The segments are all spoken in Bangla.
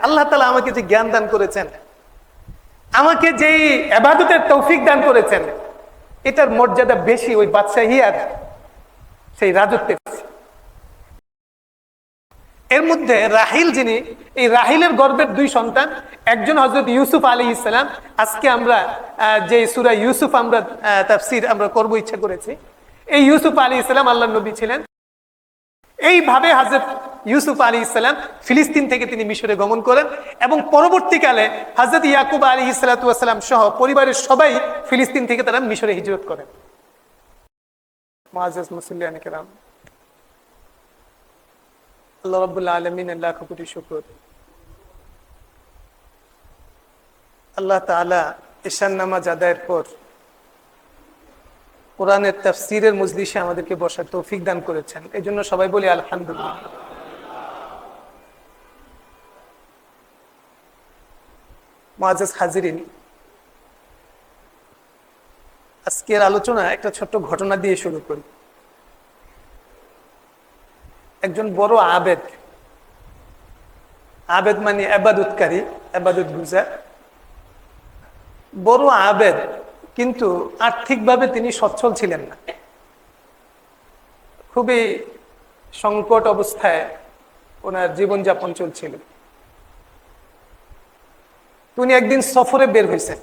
আল্লাহ তাআলা আমাকে যে জ্ঞান দান করেছেন, আমাকে যেই ইবাদতের তৌফিক দান করেছেন, এটার মর্যাদা বেশি ওই বাদশাহী আর সেই রাজত্বের। এর মধ্যে রাহিল, যিনি, এই রাহিলের গর্ভের দুই সন্তান, একজন হযরত ইউসুফ আলাইহিস সালাম। আজকে আমরা যে সূরা ইউসুফ আমরা তাফসীর আমরা করব ইচ্ছা করেছি, এই ইউসুফ আলাইহিস সালাম আল্লাহর নবী ছিলেন। এইভাবে হযরত ইউসুফ আলাইহিস সালাম ফিলিস্তিন থেকে তিনি মিশরে গমন করেন এবং পরবর্তীকালে হযরত ইয়াকুব আলাইহিস সালাতু ওয়াস সালাম সহ পরিবারের সবাই ফিলিস্তিন থেকে তারা মিশরে হিজরত করেন। মুআজ্জাজ মুসল্লিয়ান কিরাম, আল্লাহ রাব্বুল আলামিন লাখ কোটি শুকর। আল্লাহ তাআলা ঈশান নামাজ আদায়ের পর কোরআনের তাফসীরের মজলিসে আমাদেরকে বসার তৌফিক দান করেছেন, এই জন্য সবাই বলি আলহামদুলিল্লাহ। মুআজ্জাজ হাজিরিন, আজকের আলোচনা একটা ছোট্ট ঘটনা দিয়ে শুরু করি। একজন বড় আবেদ, আবেদ মানে ইবাদতকারী, ইবাদত গুজার, বড় আবেদ, কিন্তু আর্থিকভাবে তিনি সচ্ছল ছিলেন না। খুবই সংকট অবস্থায় ওনার জীবনযাপন চলছিল। তিনি একদিন সফরে বের হয়েছেন।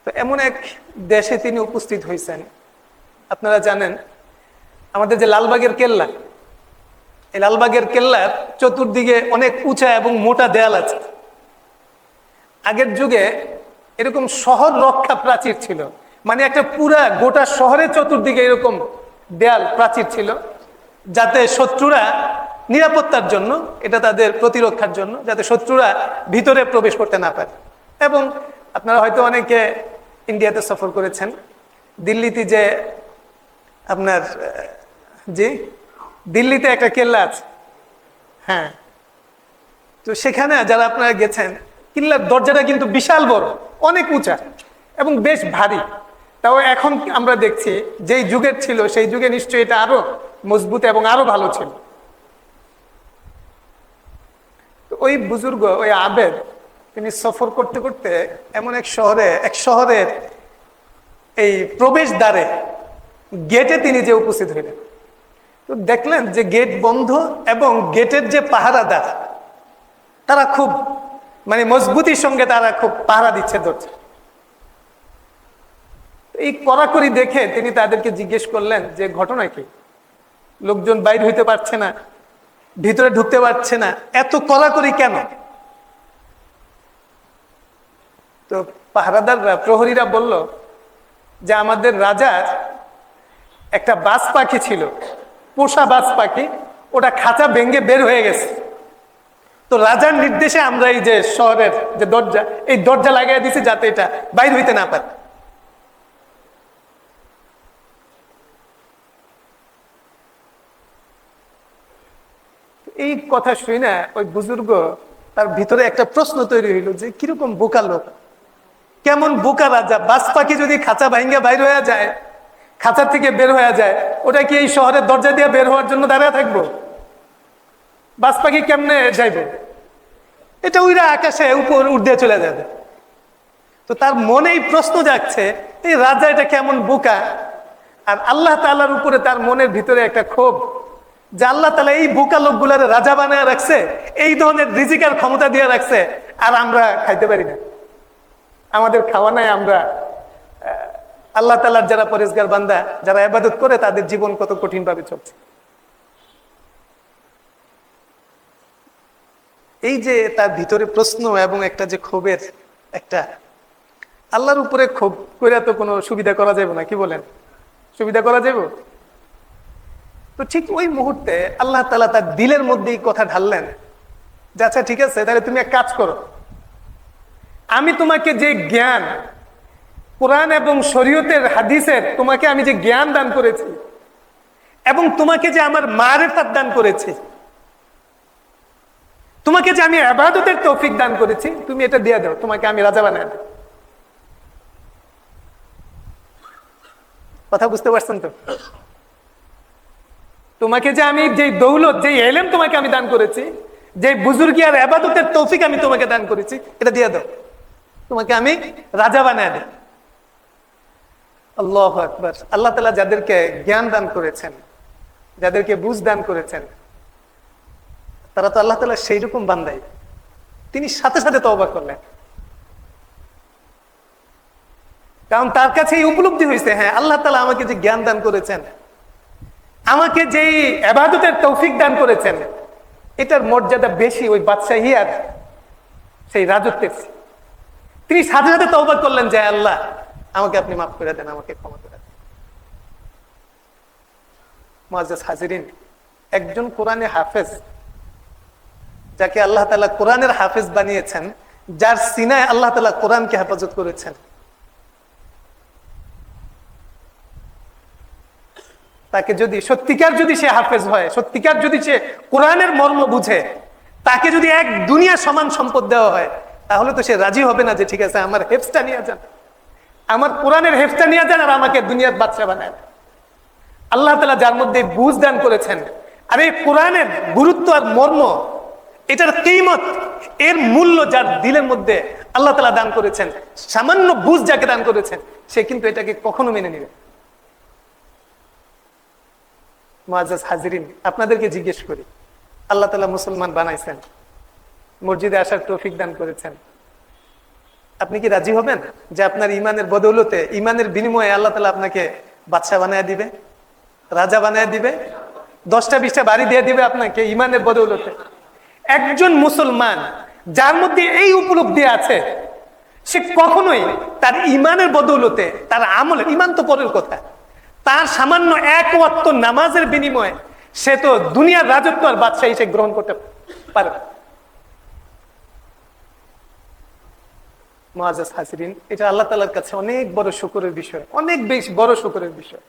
তো এমন এক দেশে তিনি উপস্থিত হয়েছেন, আপনারা জানেন আমাদের যে লালবাগের কেল্লা, এই লালবাগের কেল্লার চতুর্দিকে অনেক উঁচা এবং মোটা দেয়াল আছে। আগের যুগে এরকম শহর রক্ষা প্রাচীর ছিল, মানে একটা পুরা গোটা শহরের চতুর্দিকে এরকম দেয়াল প্রাচীর ছিল, যাতে শত্রুরা নিরাপত্তার জন্য, এটা তাদের প্রতিরক্ষার জন্য, যাতে শত্রুরা ভিতরে প্রবেশ করতে না পারে। এবং আপনারা হয়তো অনেকে ইন্ডিয়াতে সফর করেছেন, দিল্লিতে যে আপনার যে দিল্লিতে একটা কেল্লা আছে, হ্যাঁ, তো সেখানে যারা আপনারা গেছেন, কেল্লার দরজাটা কিন্তু বিশাল বড়, অনেক উঁচা এবং বেশ ভারী। তাও এখন আমরা দেখছি যেই যুগের ছিল সেই যুগে নিশ্চয়ই এটা আরো মজবুত এবং আরো ভালো ছিল। তো ওই বুজুর্গ, ওই আবেদ, তিনি সফর করতে করতে এমন এক শহরের এই প্রবেশ দ্বারে গেটে তিনি যে উপস্থিত হইলেন, তো দেখলেন যে গেট বন্ধ এবং গেটের যে পাহারাদার তারা খুব মানে মজবুতির সঙ্গে তারা খুব পাহারা দিচ্ছে দরজা। এই কড়াকড়ি দেখে তিনি তাদেরকে জিজ্ঞেস করলেন যে ঘটনা কি, লোকজন বাইরে হইতে পারছে না, ভিতরে ঢুকতে পারছে না, এত কড়াকড়ি কেন? তো পাহারাদাররা, প্রহরীরা বলল যে আমাদের রাজার একটা বাজ পাখি ছিল, পোষা বাজ পাখি, ওটা খাঁচা ভেঙে বের হয়ে গেছে। তো রাজার নির্দেশে আমরা এই যে শহরের যে দরজা, এই দরজা লাগাই দিছি যাতে এটা বাইর হইতে না পারে। এই কথা শুই না ওই বুজুর্গ, তার ভিতরে একটা প্রশ্ন তৈরি হইল যে কিরকম বোকা লোক, কেমন বোকা রাজা। বাজ পাখি যদি খাঁচা ভাঙ্গে বাইর হয়ে যায়, খাঁচার থেকে বের হয়ে যায়, ওটা কি এই শহরের দরজা দিয়ে বের হওয়ার জন্য দাঁড়িয়ে থাকবো? বাজ পাখি কেমনে যাইবে? এটা উইরা আকাশে উপর উড়ে চলে যাবে। তো তার মনেই প্রশ্ন যাচ্ছে, এই রাজা এটা কেমন বোকা। আর আল্লাহ তাআলার উপরে তার মনের ভিতরে একটা ক্ষোভ যে আল্লাহ তাআলা এই বোকা লোকগুলার রাজা বানায় রাখছে, এই ধরনের রিজিকের ক্ষমতা দিয়ে রাখছে, আর আমরা খাইতে পারি না, আমাদের খাওয়া নাই। আমরা আল্লাহ তাআলার যারা পরেজগার বান্দা, যারা ইবাদত করে, তাদের জীবন কত কঠিন ভাবে চলছে। এই যে তার ভিতরে প্রশ্ন এবং একটা যে ক্ষোভের একটা, আল্লাহর উপরে ক্ষোভ করে তো কোনো সুবিধা করা যাবে না, কি বলেন? সুবিধা করা যাবে? তো ঠিক ওই মুহূর্তে আল্লাহ তাআলা তার দিলের মধ্যে এই কথা ঢাললেন যে আচ্ছা ঠিক আছে, তাহলে তুমি এক কাজ করো, আমি তোমাকে যে জ্ঞান, কোরআন এবং শরীয়তের হাদিসের তোমাকে আমি যে জ্ঞান দান করেছি এবং তোমাকে যে আমার মারিফাত দান করেছি, তোমাকে যে আমি ইবাদতের তৌফিক দান করেছি, তুমি এটা দিয়ে দাও, তোমাকে আমি রাজা বানায় দেব। কথা বুঝতে পারছেন তো? তোমাকে যে আমি যে দৌলত, যে এলেম তোমাকে আমি দান করেছি, যে বুজুর্গি আর ইবাদতের তৌফিক আমি তোমাকে দান করেছি, এটা দিয়ে দাও, তোমাকে আমি রাজা বানায় দিই। আল্লাহু আকবার। আল্লাহ তাআলা যাদেরকে জ্ঞান দান করেছেন, যাদেরকে বুঝ দান করেছেন, তারা তো আল্লাহ তাআলা সেই রকম বান্দাই। তিনি সাথে সাথে তওবা করলেন, কারণ তার কাছে এই উপলব্ধি হয়েছে, হ্যাঁ আল্লাহ তাআলা আমাকে যে জ্ঞান দান করেছেন, আমাকে যে ইবাদতের তৌফিক দান করেছেন, এটার মর্যাদা বেশি ওই বাদশাহী আর সেই রাজত্বের। তিনি সাথে সাথে তওবা করলেন যে আল্লাহ আমাকে আপনি মাফ করে দেন, আমাকে ক্ষমা করে দেন। মুআজ্জাজ হাজিরিন, একজন কোরআনে হাফেজ, যাকে আল্লাহ তাআলা কোরআনের হাফেজ বানিয়েছেন, যার সিনায় আল্লাহ তাআলা কোরআনকে হেফাজত করেছেন, তাকে যদি সত্যিকার যদি সে হাফেজ হয়, সত্যিকার যদি সে কোরআনের মর্ম বুঝে, তাকে যদি এক দুনিয়া সমান সম্পদ দেওয়া হয়, তাহলে তো সে রাজি হবে না যে ঠিক আছে আমার হেফজটা নিয়ে যান, আমার কোরআনের হেফজটা নিয়ে যান আর আমাকে দুনিয়ার বাদশা বানায়। আল্লাহ তাআলা যার মধ্যে বুঝ দান করেছেন, আর এই কোরআনের গুরুত্ব আর মর্ম, এটার কিমত, এর মূল্য যার দিলের মধ্যে আল্লাহ তাআলা দান করেছেন, সামান্য বুঝ যাকে দান করেছেন, সে কিন্তু এটাকে কখনো মেনে নেবে। মুআজ্জাজ হাজিরিন, আপনাদেরকে জিজ্ঞেস করি, আল্লাহ তাআলা মুসলমান বানাইছেন, মসজিদে আসার তৌফিক দান করেছেন, আপনি কি রাজি হবেন যে আপনার ইমানের বদৌলতে, ইমানের বিনিময়ে আল্লাহ তাআলা আপনাকে বাদশা বানায় দিবে, রাজা বানায় দিবে, 10টা 20টা বাড়ি দিয়ে দিবে আপনাকে ইমানের বদৌলতে? একজন মুসলমান যার মধ্যে এই উপলব্ধি আছে, সে কখনোই তার ইমানের বদৌলতে, তার আমলের, ইমান তো পরের কথা, তার সামান্য এক ওয়াক্ত নামাজের বিনিময়ে সে তো দুনিয়ার রাজত্ব আর বাদশাহী সে গ্রহণ করতে পারে। মুআজ্জাজ হাজিরিন, এটা আল্লাহ তাআলার কাছে অনেক বড় শুকরের বিষয়, অনেক বেশি বড় শুকরের বিষয়।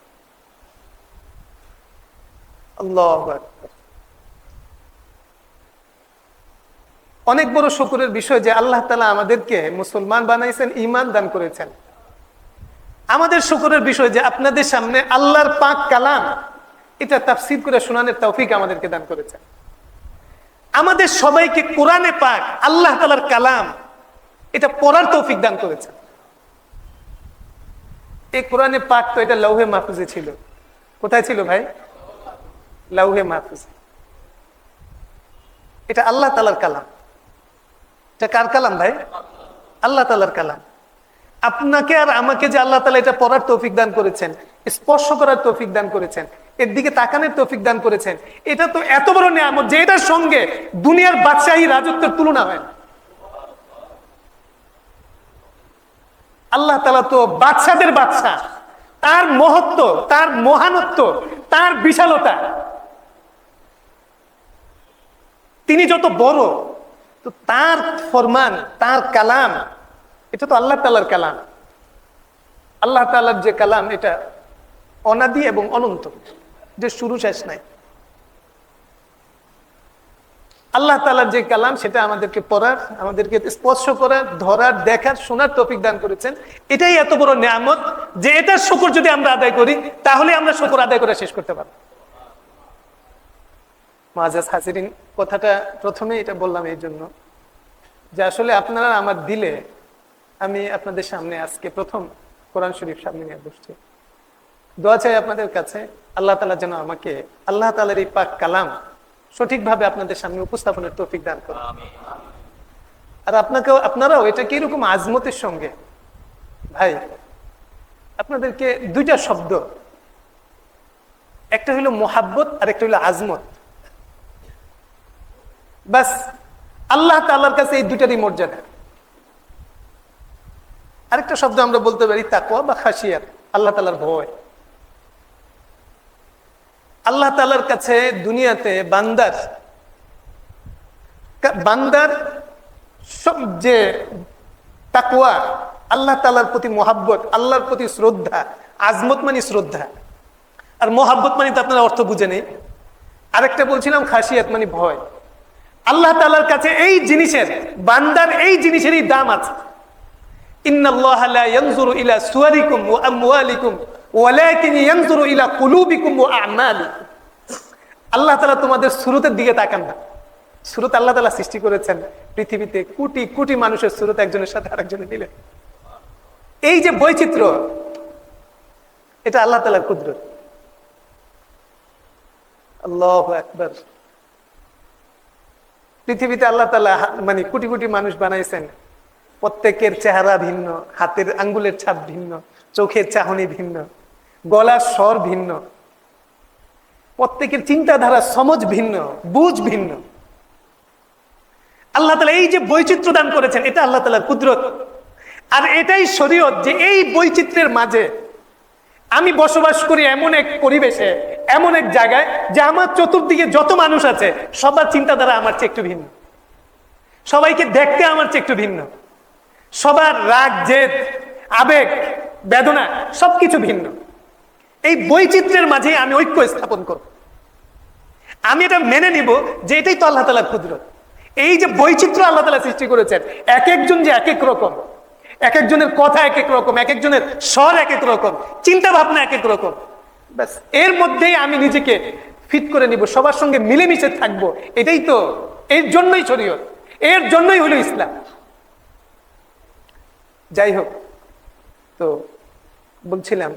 আল্লাহু আকবার। অনেক বড় শুকরের বিষয় যে আল্লাহ তাআলা আমাদেরকে মুসলমান বানাইছেন, ঈমান দান করেছেন। আমাদের শুকরের বিষয় যে আপনাদের সামনে আল্লাহর পাক কালাম, এটা তাফসীর করে শোনানোর তৌফিক আমাদেরকে দান করেছেন। আমাদের সবাইকে কোরআনে পাক, আল্লাহ তাআলার কালাম, এটা পড়ার তৌফিক দান করেছেন। এই কোরআনে পাক তো এটা লৌহে মাহফুজে ছিল। কোথায় ছিল ভাই? লৌহে মাহফুজ। এটা আল্লাহ তাআলার কালাম। এটা কার কালাম ভাই? আল্লাহ তাআলার কালাম। আপনাকে আর আমাকে যে আল্লাহ তাআলা এটা পড়ার তৌফিক দান করেছেন, স্পর্শ করার তৌফিক দান করেছেন, এর দিকে তাকানোর তৌফিক দান করেছেন, এটা তো এত বড় নিয়ামত যে এটার সঙ্গে দুনিয়ার বাদশাহী রাজত্বের তুলনা হয় না। আল্লাহ তাআলা তো বাদশাদের বাদশা, তার মহত্ব, তার মহানত্ব, তার বিশালতা, তিনি যত বড়, তো তার ফরমান, তার কালাম, এটা তো আল্লাহ তাআলার কালাম। আল্লাহ তাআলার যে কালাম, এটা অনাদি এবং অনন্ত, যে শুরু শেষ নাই। আল্লাহ তাআলার যে কালাম, সেটা আমাদেরকে পড়ার, আমাদেরকে স্পর্শ করার, ধরার, দেখার, শোনার তৌফিক দান করেছেন। এটাই এত বড় নিয়ামত যে এটার শুকর যদি আমরা আদায় করি, তাহলে আমরা শুকর আদায় করে শেষ করতে পারবো। মুআজ্জাজ হাজিরিন, কথাটা প্রথমে এটা বললাম এই জন্য যে আসলে আপনারা আমার দিলে, আমি আপনাদের সামনে আজকে প্রথম কোরআন শরীফ সামনে নিয়ে বসছি। দোয়া চাই আপনাদের কাছে, আল্লাহ তাআলা যেন আমাকে আল্লাহ তাআলার এই পাক কালাম সঠিকভাবে আপনাদের সামনে উপস্থাপনের তৌফিক দান করেন। আর আপনারাও এটা কি এরকম আজমতের সঙ্গে, ভাই আপনাদেরকে দুইটা শব্দ, একটা হইলো মোহাব্বত আর একটা হইলো আজমত, বাস আল্লাহ তাআলার কাছে এই দুইটারই মর্যাদা। আরেকটা শব্দ আমরা বলতে পারি তাকওয়া বা খাশিয়াত, আল্লাহ তাআলার ভয়। আল্লাহ তাআলার কাছে দুনিয়াতে বান্দার যে তাকওয়া, আল্লাহ তাআলার প্রতি মোহাব্বত, আল্লাহর প্রতি শ্রদ্ধা। আজমত মানে শ্রদ্ধা, আর মোহাব্বত মানে তো আপনারা অর্থ বুঝে নেই। আরেকটা বলছিলাম খাশিয়াত মানে ভয়। আল্লাহ তাআলার কাছে এই জিনিসের, বান্দার এই জিনিসেরই দাম আছে। ইন্নাল্লাহা লা ইয়ানজুরু ইলা সুওয়ারিকুম ওয়া আমওয়ালিকুম ওয়ালাকিন ইয়ানজুরু ইলা কুলুবিকুম ওয়া আ'মালিকুম। আল্লাহ তাআলা তোমাদের সুরতের দিকে তাকান না, সুরত আল্লাহ তাআলা সৃষ্টি করেছেন, পৃথিবীতে কোটি কোটি মানুষের সুরত একজনের সাথে আরেকজনের মিলে। এই যে বৈচিত্র্য, এটা আল্লাহ তাআলার কুদরত। আল্লাহু আকবার। পৃথিবীতে আল্লাহ তাআলা মানে কোটি কোটি মানুষ বানাইছেন, প্রত্যেকের চেহারা ভিন্ন, হাতের আঙ্গুলের ছাপ ভিন্ন, চোখের চাহনি ভিন্ন, গলার স্বর ভিন্ন, প্রত্যেকের চিন্তাধারা সমঝ ভিন্ন, বুঝ ভিন্ন। আল্লাহ তাআলা এই যে বৈচিত্র্য দান করেছেন, এটা আল্লাহ তাআলার কুদরত। আর এটাই শরীয়ত, যে এই বৈচিত্র্যের মাঝে আমি বসবাস করি এমন এক পরিবেশে, এমন এক জায়গায়, যে আমার চতুর্দিকে যত মানুষ আছে সবার চিন্তাধারা আমার চেয়ে একটু ভিন্ন, সবাইকে দেখতে আমার চেয়ে একটু ভিন্ন, সবার রাগ, জেদ, আবেগ, বেদনা সবকিছু ভিন্ন। এই বৈচিত্র্যের মাঝে আমি ঐক্য স্থাপন করব। আমি এটা মেনে নিব যে এটাই তো আল্লাহ তাআলার কুদরত। এই যে বৈচিত্র্য আল্লাহ তাআলা সৃষ্টি করেছেন, এক একজন যে এক এক রকম, এক একজনের কথা এক এক রকম, এক একজনের স্বর এক এক রকম, চিন্তা ভাবনা এক এক রকম, ব্যাস এর মধ্যেই আমি নিজেকে ফিট করে নিব, সবার সঙ্গে মিলেমিশে থাকবো। এটাই তো, এর জন্যই শরীয়ত, এর জন্যই হলো ইসলাম। যাই হোক, তো বলছিলাম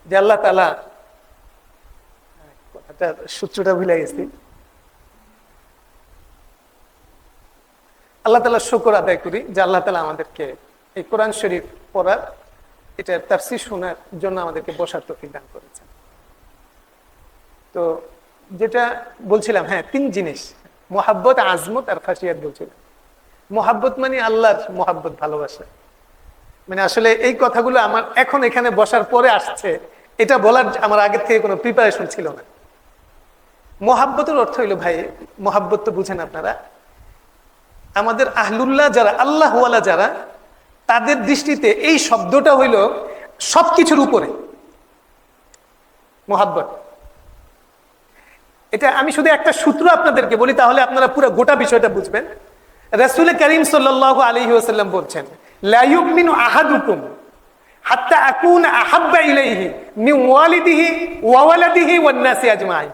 যে আল্লাহ তাআলা, সূত্রটা ভুলে গেছি। আল্লাহ তাআলার শুকর আদায় করি যে আল্লাহ তাআলা আমাদেরকে এই কোরআন শরীফ পড়ার, এটা তাফসীর শোনার জন্য আমাদেরকে বসার তৌফিক দান করেছেন। তো যেটা বলছিলাম, হ্যাঁ, তিন জিনিস, মুহাব্বত, আজমত আর খাশিয়াত বলছিলাম। মুহাব্বত মানে আল্লাহর মুহাব্বত, ভালোবাসা। মানে আসলে এই কথাগুলো আমার এখন এখানে বসার পরে আসছে, এটা বলার আমার আগের থেকে কোনো প্রিপারেশন ছিল না। মুহাব্বতের অর্থ হইল, ভাই, মুহাব্বত তো বুঝেন আপনারা, আমাদের আহলুল্লাহ যারা, আল্লাহওয়ালা যারা, তাদের দৃষ্টিতে এই শব্দটা হইল সবকিছুর উপরে মুহাব্বত। এটা আমি শুধু একটা সূত্র আপনাদেরকে বলি, তাহলে আপনারা পুরো গোটা বিষয়টা বুঝবেন। রাসূল করিম সাল্লাল্লাহু আলাইহি ওয়াসাল্লাম বলছেন, লা ইউমিনু আহাদুকুম হাত্তা আকুনা আহাব্বা ইলাইহি মিন ওয়ালিদিহি ওয়া ওয়ালাদিহি ওয়ান নাসি আজমাইন।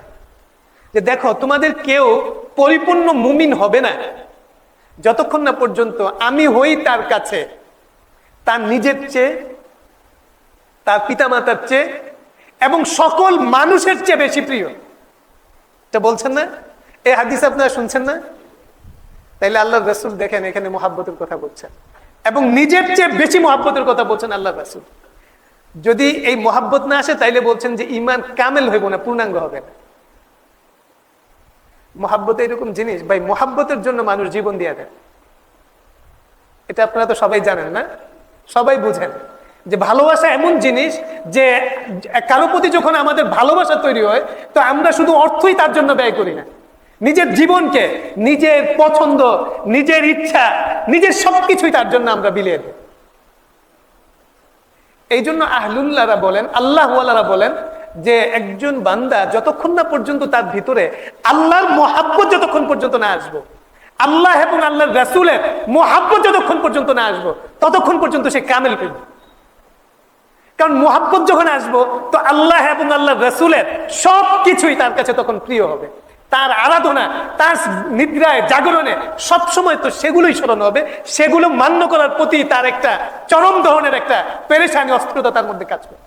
যে দেখো, তোমাদের কেউ পরিপূর্ণ মুমিন হবে না যতক্ষণ না পর্যন্ত আমি হই তার কাছে তার নিজের চেয়ে, তার পিতামাতার চেয়ে এবং সকল মানুষের চেয়ে বেশি প্রিয়। এটা বলছেন না? এই হাদিস আপনারা শুনছেন না? তাইলে আল্লাহর রাসূল দেখেন এখানে মুহাব্বতের কথা বলছেন, এবং নিজের চেয়ে বেশি মুহাব্বতের কথা বলছেন আল্লাহর রাসূল। যদি এই মুহাব্বত না আসে, তাইলে বলছেন যে ঈমান কামেল হইব না, পূর্ণাঙ্গ হবে না। মুহাব্বত এরকম জিনিস, ভাই, মুহাব্বতের জন্য মানুষ জীবন দিয়ে দেয়। এটা আপনারা তো সবাই জানেন না, সবাই বুঝেন যে ভালোবাসা এমন জিনিস যে কারো প্রতি যখন আমাদের ভালোবাসা তৈরি হয়, তো আমরা শুধু অর্থই তার জন্য ব্যয় করি না, নিজের জীবনকে, নিজের পছন্দ, নিজের ইচ্ছা, নিজের সবকিছুই তার জন্য আমরা বিলিয়ে দিই। এই জন্য আহলুল্লাহরা বলেন, আল্লাহওয়ালারা বলেন যে একজন বান্দা যতক্ষণ না পর্যন্ত তার ভিতরে আল্লাহর মুহাব্বত যতক্ষণ পর্যন্ত না আসবো, আল্লাহ এবং আল্লাহর রাসূলের মুহাব্বত যতক্ষণ পর্যন্ত না আসবো, ততক্ষণ পর্যন্ত সে কামেল পেল। কারণ মুহাব্বত যখন আসবো, তো আল্লাহ এবং আল্লাহর রাসূলের সবকিছুই তার কাছে তখন প্রিয় হবে। তার আরাধনা, তার নিদ্রায়, জাগরণে সবসময় তো সেগুলোই স্মরণ হবে, সেগুলো মান্য করার প্রতি তার একটা চরম ধরনের একটা পেরেশানি, অস্থিরতা তার মধ্যে কাজ করে।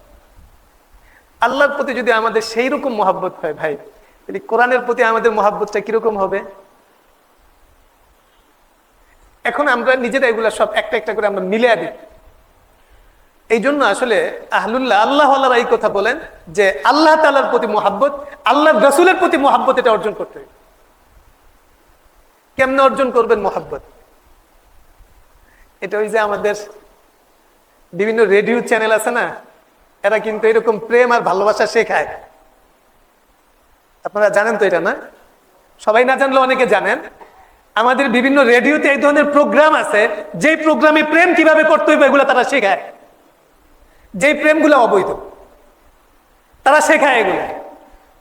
আল্লাহর প্রতি যদি আমাদের সেই রকম মুহাব্বত হয়, ভাই, তাহলে কোরআনের প্রতি আমাদের মুহাব্বতটা কিরকম হবে? এখন আমরা নিজেরা এগুলা সব একটা একটা করে আমরা মিলিয়ে দিই। এই জন্য আসলে আহলুল্লাহ, আল্লাহওয়ালারা এই কথা বলেন যে আল্লাহ তাআলার প্রতি মুহাব্বত, আল্লাহর রাসূলের প্রতি মুহাব্বত, এটা অর্জন করতে হবে। কেমনে অর্জন করবেন মুহাব্বত? এটা ওই যে আমাদের বিভিন্ন রেডিও চ্যানেল আছে না, এরা কিন্তু এরকম প্রেম আর ভালোবাসা শেখায়। আপনারা জানেন তো এটা, না? সবাই না জানলে অনেকে জানেন। আমাদের বিভিন্ন রেডিওতে এই ধরনের প্রোগ্রাম আছে, যে প্রোগ্রামে প্রেম কিভাবে করতে হবে এগুলো তারা শেখায়। যে প্রেমগুলো অবৈধ তারা শেখায় এগুলো।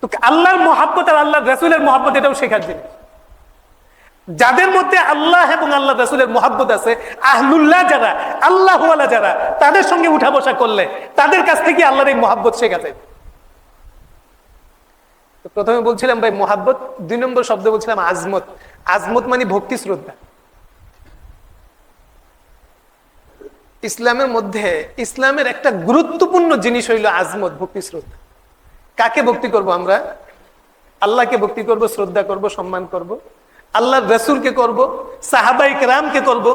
তো আল্লাহর মুহাব্বত আর আল্লাহর রাসূলের মুহাব্বত, এটাও শেখার জিনিস। যাদের মধ্যে আল্লাহ এবং আল্লাহ রাসূলের মুহাব্বত আছে, আহলুল্লাহ যারা, আল্লাহওয়ালা যারা, তাদের সঙ্গে উঠা বসা করলে তাদের কাছ থেকে আল্লাহর এই মুহাব্বত শেখা যায়। তো প্রথমে বলছিলাম ভাই মোহাব্বত, 2 নম্বর শব্দ বলছিলাম আজমত। আজমত মানে ভক্তি শ্রদ্ধা। ইসলামের মধ্যে ইসলামের একটা গুরুত্বপূর্ণ জিনিস হইল আজমত, ভক্তি শ্রদ্ধা। কাকে ভক্তি করব আমরা? আল্লাহকে ভক্তি করব, শ্রদ্ধা করব, সম্মান করব। আল্লাহর রাসূলকে করব, সাহাবায়ে কেরামকে করব,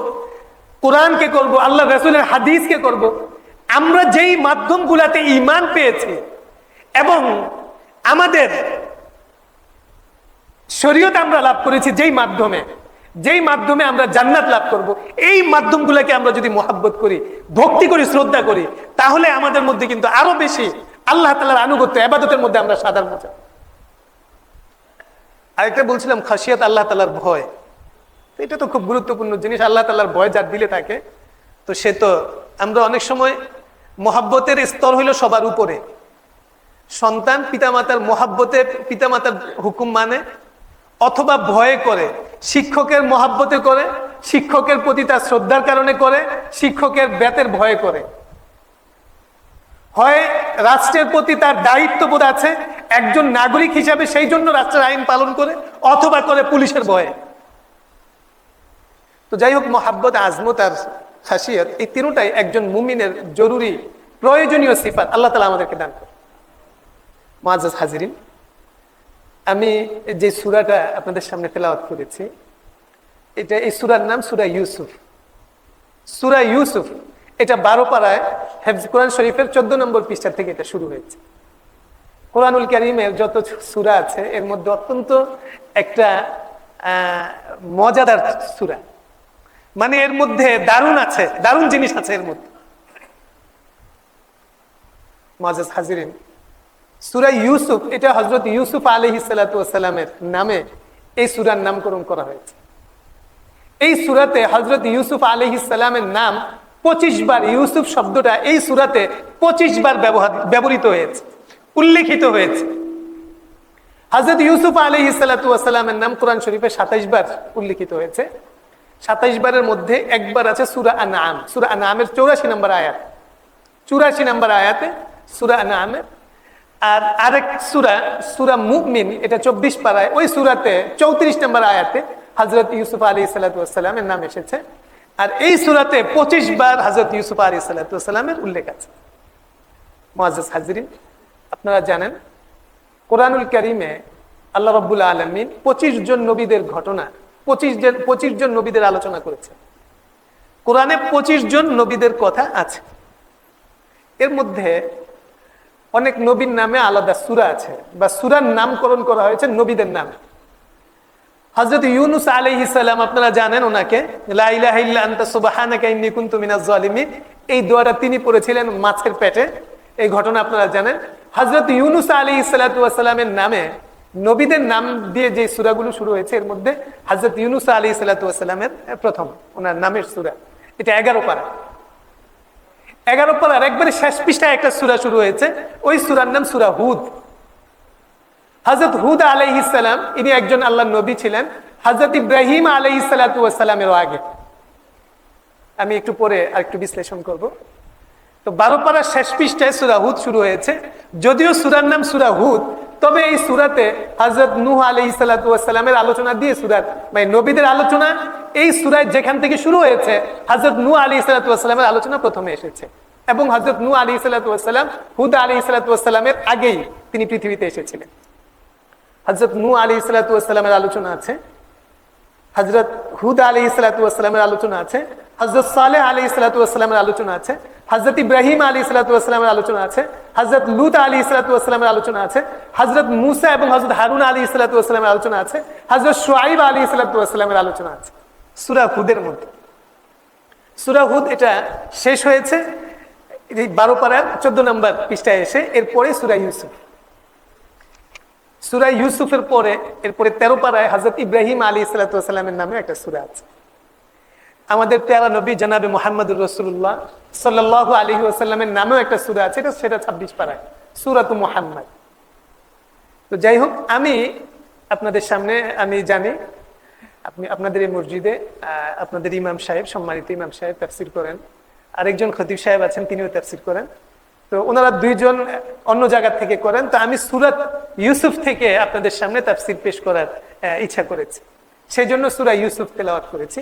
কোরআনকে করব, আল্লাহ রাসূলের হাদিসকে করব। আমরা যেই মাধ্যমগুলোতে ঈমান পেয়েছি এবং আমাদের শরীয়ত আমরা লাভ করেছি যেই মাধ্যমে আমরা জান্নাত লাভ করব, এই মাধ্যমগুলোকে আমরা যদি মহব্বত করি, ভক্তি করি, শ্রদ্ধা করি, তাহলে আমাদের মধ্যে কিন্তু আরো বেশি আল্লাহ তাআলার আনুগত্য, ইবাদতের মধ্যে আমরা সাধারণ মজা। আরেকটা বলছিলাম খাশিয়াত, আল্লাহ তাআলার ভয়। এটা তো খুব গুরুত্বপূর্ণ জিনিস। আল্লাহ তাআলার ভয় যার দিলে থাকে, তো সে তো, আমরা অনেক সময় মহব্বতের স্তর হইল সবার উপরে। সন্তান পিতামাতার মহব্বতে পিতামাতার হুকুম মানে, অথবা ভয়ে করে, শিক্ষকের মহব্বতে করে, শিক্ষকের প্রতি তার শ্রদ্ধার কারণে করে, শিক্ষকের বেতের ভয়ে করে। হয় রাষ্ট্রের প্রতি তার দায়িত্ববোধ আছে একজন নাগরিক হিসাবে, সেই জন্য রাষ্ট্রের আইন পালন করে, অথবা করে পুলিশের ভয়ে। তো যাই হোক, মহাব্বত, আজমত আর খাসিয়ত, এই তিনটাই একজন মুমিনের জরুরি প্রয়োজনীয় সিফাত। আল্লাহ তাআলা আমাদেরকে দান করে। মুআজ্জাজ হাজিরিন, আমি যে সূরাটা আপনাদের সামনে তেলাওয়াত করেছি, এই সূরার নাম সূরা ইউসুফ। সূরা ইউসুফ এটা 12 পারায় হেফজ কোরআন শরীফের 14 নম্বর পৃষ্ঠা থেকে এটা শুরু হয়েছে। কোরআনুল কারীমের যত সূরা আছে এর মধ্যে অত্যন্ত একটা মজাদার সূরা, মানে এর মধ্যে দারুণ জিনিস আছে এর মধ্যে। মুআজ্জাজ হাজিরিন, সূরা ইউসুফ এটা হযরত ইউসুফ আলাইহিস সালাতু ওয়াস সালামের নামে এই সূরার নামকরণ করা হয়েছে। এই সূরাতে হযরত ইউসুফ আলাইহিস সালামের নাম 25 বার, ইউসুফ শব্দটা এই সূরাতে 25 বার ব্যবহৃত হয়েছে, উল্লেখিত হয়েছে। হযরত ইউসুফ আলাইহিস সালাতু ওয়াস সালামের নাম কোরআন শরীফে 27 বার উল্লেখিত হয়েছে। 27 বারের মধ্যে একবার আছে সূরা আনআম। সূরা আনআমের 84 নম্বর আয়াত, 84 নম্বর আয়াতে সূরা আনআমের। আর আরেক সূরা মুমিন, এটা 24 পারায়, ওই সূরাতে 34 নম্বর আয়াতে হযরত ইউসুফ আলাইহিস সালাতু ওয়াস সালামের নাম এসেছে। আর এই সূরাতে 25 বার হযরত ইউসুফ আলাইহিস সালাতু ওয়াস সালামের উল্লেখ আছে। মুআজ্জাজ হাজিরিন, আপনারা জানেন কোরআনুল কারীমে আল্লাহ রাব্বুল আলামিন 25 জন নবীদের ঘটনা, 25 জন নবীদের আলোচনা করেছে। কোরআনে 25 জন নবীদের কথা আছে। এর মধ্যে অনেক নবীর নামে আলাদা সূরা আছে, বা সূরার নামকরণ করা হয়েছে নবীদের নামে। হযরত ইউনূস আলাইহিস সালাম, আপনারা জানেন ওনাকে, লা ইলাহা ইল্লা আনতা সুবহানাকা ইন্নী কুনতু মিনাজ জালিমিন, এই দোয়াটা তিনি পড়েছিলেন মাছের পেটে। এই ঘটনা আপনারা জানেন। হযরত ইউনূস আলাইহিস সালাতু ওয়াস সালামের নামে নবীদের নাম দিয়ে যে সূরাগুলো শুরু হয়েছে, এর মধ্যে হযরত ইউনূস আলাইহিস সালাতু ওয়াস সালামের প্রথম, ওনার নামের সূরা, এটা 11 পারা। 11 পারার একবারে শেষ পৃষ্ঠায় একটা সূরা শুরু হয়েছে, ওই সূরার নাম সূরা হুদ। হযরত হুদ আলাইহিস সালাম, ইনি একজন আল্লাহর নবী ছিলেন, হযরত ইব্রাহিম আলাইহিস সালাতু ওয়াস সালামের আগে। আমি একটু পরে আরেকটু বিশ্লেষণ করব। তো 12 পারার শেষ পৃষ্ঠায় সূরা হুদ শুরু হয়েছে। যদিও সূরার নাম সূরা হুদ, তবে এই সূরাতে হযরত নূহ আলাইহিস সালাতু ওয়াস সালামের আলোচনা দিয়ে সূরার, মানে নবীদের আলোচনা এই সূরায় যেখান থেকে শুরু হয়েছে, হযরত নূহ আলাইহিস সালাতু ওয়াস সালামের আলোচনা প্রথমে এসেছে। এবং হযরত নূহ আলাইহিস সালাতু ওয়াস সালাম হুদ আলাইহিস সালাতু ওয়াস সালামের আগেই তিনি পৃথিবীতে এসেছিলেন। হযরত নূহ আলাইহিস সালাতু ওয়াস সালামের আলোচনা আছে, হযরত হুদ আলাইহিস সালাতু ওয়াস সালামের আলোচনা আছে, হযরত সালেহ আলাইহিস সালাতু ওয়াস সালামের আলোচনা আছে, হযরত ইব্রাহিম আলাইহিস সালাতু ওয়াস সালামের আলোচনা আছে, হযরত লূত আলাইহিস সালাতু ওয়াস সালামের আলোচনা আছে, হযরত মূসা এবং হযরত হারুন আলাইহিস সালাতু ওয়াস সালামের আলোচনা আছে, হযরত শুআয়ব আলাইহিস সালাতু ওয়াস সালামের আলোচনা আছে সূরা হুদের মধ্যে। সূরা হুদ এটা শেষ হয়েছে এই 12 পারার 14 নম্বর পৃষ্ঠায় এসে। এরপরে সূরা ইউসুফ। সূরা ইউসুফের পরে এরপরে 13 পারায় হযরত ইব্রাহিম আলাইহিস সালাতু ওয়াস সালামের নামে একটা সূরা আছে। আমাদের প্যারা নবী জনাবে মুহাম্মদুর রাসূলুল্লাহ সাল্লাল্লাহু আলাইহি ওয়াসাল্লামের নামেও একটা সূরা আছে, সেটা 26 পারায়, সূরাতু মুহাম্মদ। তো যাই হোক, আমি আপনাদের সামনে, আমি জানি আপনাদের এই মসজিদে আপনাদের ইমাম সাহেব, সম্মানিত ইমাম সাহেব তাফসীর করেন, আরেকজন খতিব সাহেব আছেন, তিনিও তাফসীর করেন। তো ওনারা দুইজন অন্য জায়গা থেকে করেন। তো আমি সূরা ইউসুফ থেকে আপনাদের সামনে তাফসীর পেশ করার ইচ্ছা করেছি, সেই জন্য সূরা ইউসুফ তেলাওয়াত করেছি।